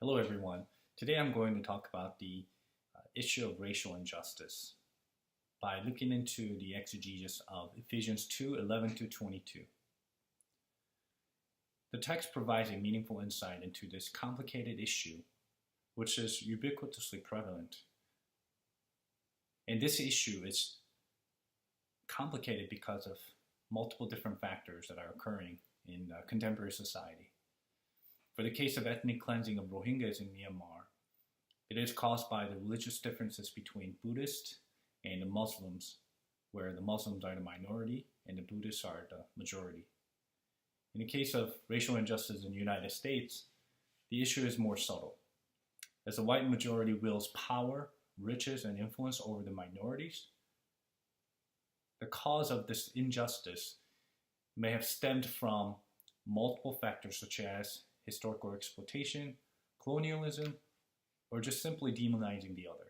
Hello everyone. Today I'm going to talk about the issue of racial injustice by looking into the exegesis of Ephesians 2:11-22. The text provides a meaningful insight into this complicated issue, which is ubiquitously prevalent. And this issue is complicated because of multiple different factors that are occurring in contemporary society. For the case of ethnic cleansing of Rohingyas in Myanmar, it is caused by the religious differences between Buddhists and the Muslims, where the Muslims are the minority and the Buddhists are the majority. In the case of racial injustice in the United States, the issue is more subtle. As the white majority wields power, riches, and influence over the minorities, the cause of this injustice may have stemmed from multiple factors such as historical exploitation, colonialism, or just simply demonizing the other.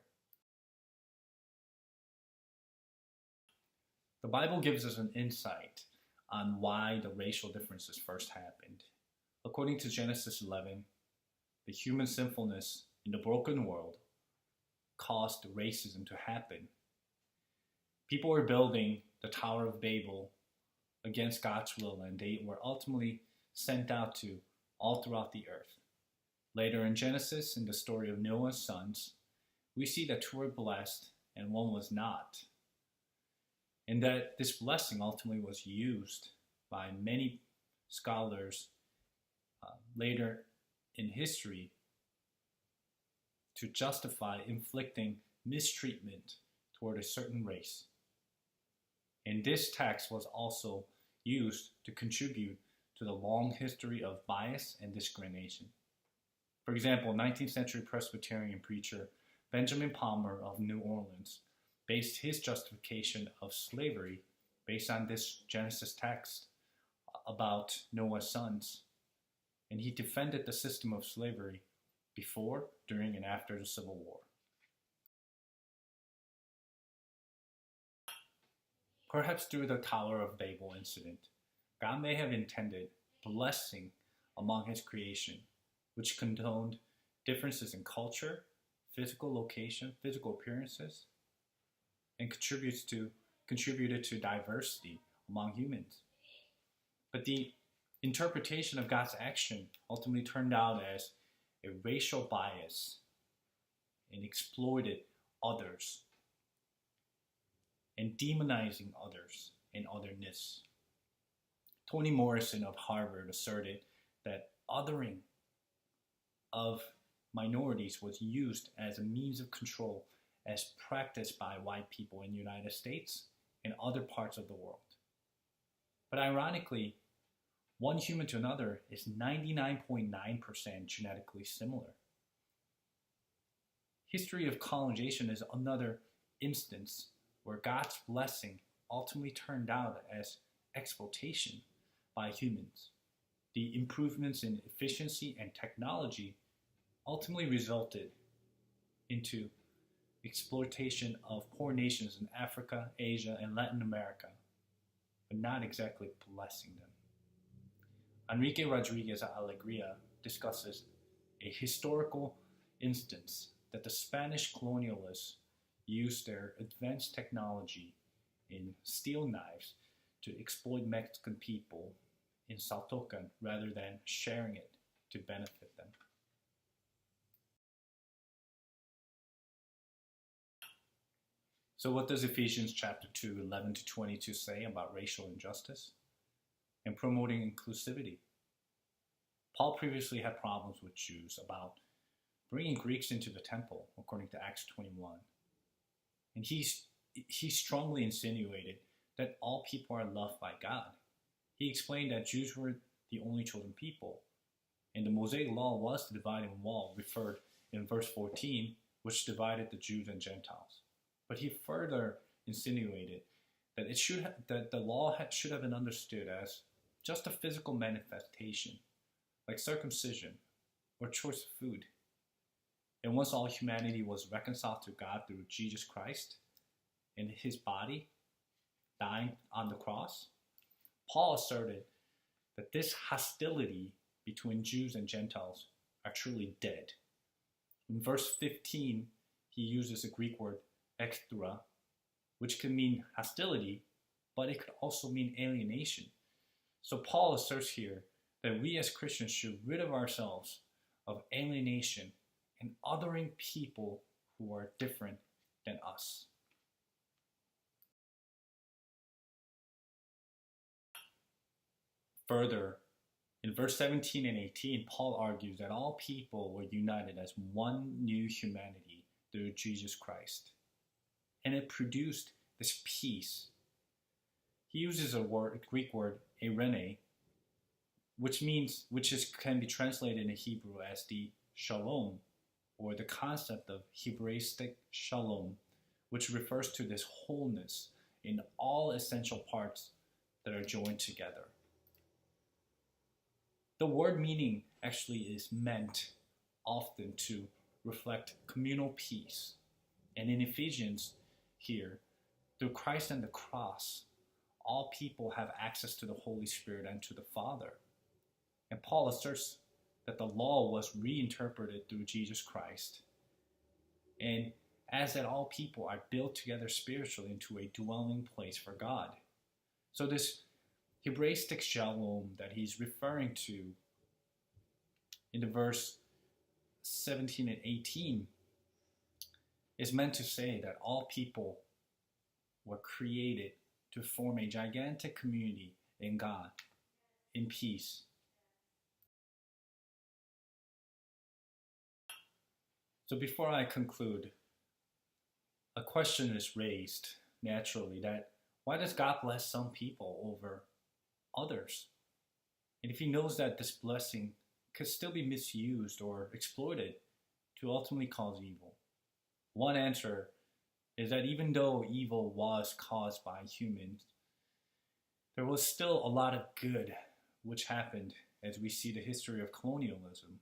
The Bible gives us an insight on why the racial differences first happened. According to Genesis 11, the human sinfulness in the broken world caused racism to happen. People were building the Tower of Babel against God's will, and they were ultimately sent out to all throughout the earth. Later in Genesis, in the story of Noah's sons, we see that two were blessed and one was not. And that this blessing ultimately was used by many scholars later in history to justify inflicting mistreatment toward a certain race. And this text was also used to contribute to the long history of bias and discrimination. For example, 19th century Presbyterian preacher Benjamin Palmer of New Orleans based his justification of slavery based on this Genesis text about Noah's sons. And he defended the system of slavery before, during, and after the Civil War. Perhaps through the Tower of Babel incident, God may have intended blessing among his creation, which condoned differences in culture, physical location, physical appearances, and contributed to diversity among humans. But the interpretation of God's action ultimately turned out as a racial bias and exploited others and demonizing others and otherness. Toni Morrison of Harvard asserted that othering of minorities was used as a means of control as practiced by white people in the United States and other parts of the world. But ironically, one human to another is 99.9% genetically similar. History of colonization is another instance where God's blessing ultimately turned out as exploitation by humans. The improvements in efficiency and technology ultimately resulted into exploitation of poor nations in Africa, Asia, and Latin America, but not exactly blessing them. Enrique Rodriguez Alegria discusses a historical instance that the Spanish colonialists used their advanced technology in steel knives to exploit Mexican people in Saltocan rather than sharing it to benefit them. So what does Ephesians chapter 2, 11-22 say about racial injustice and promoting inclusivity? Paul previously had problems with Jews about bringing Greeks into the temple, according to Acts 21. And he strongly insinuated that all people are loved by God. He explained that Jews were the only chosen people, and the Mosaic law was the dividing wall referred in verse 14, which divided the Jews and Gentiles. But he further insinuated that the law should have been understood as just a physical manifestation, like circumcision or choice of food. And once all humanity was reconciled to God through Jesus Christ and his body dying on the cross, Paul asserted that this hostility between Jews and Gentiles are truly dead. In verse 15, he uses a Greek word, ekthra, which can mean hostility, but it could also mean alienation. So Paul asserts here that we as Christians should rid of ourselves of alienation and othering people who are different than us. Further, in verse 17 and 18, Paul argues that all people were united as one new humanity through Jesus Christ. And it produced this peace. He uses a Greek word, eirene, which can be translated in Hebrew as the shalom, or the concept of Hebraistic shalom, which refers to this wholeness in all essential parts that are joined together. The word meaning actually is meant often to reflect communal peace. And in Ephesians here, through Christ and the cross, all people have access to the Holy Spirit and to the Father. And Paul asserts that the law was reinterpreted through Jesus Christ. And as that all people are built together spiritually into a dwelling place for God. So this Hebraistic shalom that he's referring to in the verse 17 and 18 is meant to say that all people were created to form a gigantic community in God, in peace. So before I conclude, a question is raised naturally that why does God bless some people over others? And if he knows that this blessing could still be misused or exploited to ultimately cause evil. One answer is that even though evil was caused by humans, there was still a lot of good which happened as we see the history of colonialism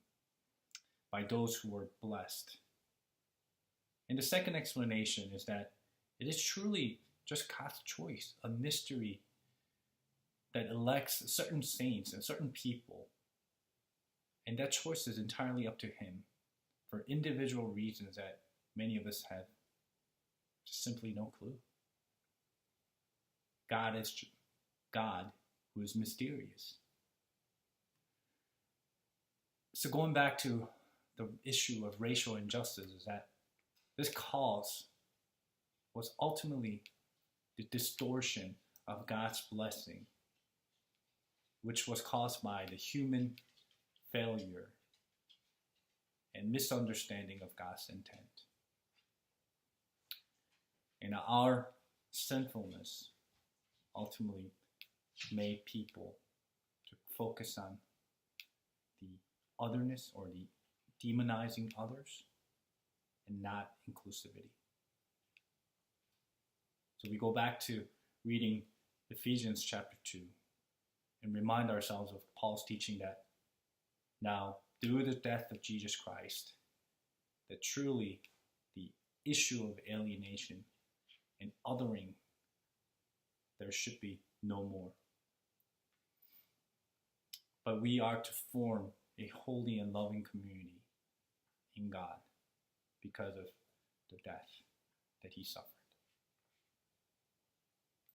by those who were blessed. And the second explanation is that it is truly just God's choice, a mystery that elects certain saints and certain people. And that choice is entirely up to him for individual reasons that many of us have just simply no clue. God is God who is mysterious. So going back to the issue of racial injustice is that this cause was ultimately the distortion of God's blessing, which was caused by the human failure and misunderstanding of God's intent. And our sinfulness ultimately made people to focus on the otherness or the demonizing others and not inclusivity. So we go back to reading Ephesians chapter 2 and remind ourselves of Paul's teaching that now, through the death of Jesus Christ, that truly the issue of alienation and othering, there should be no more. But we are to form a holy and loving community in God because of the death that he suffered.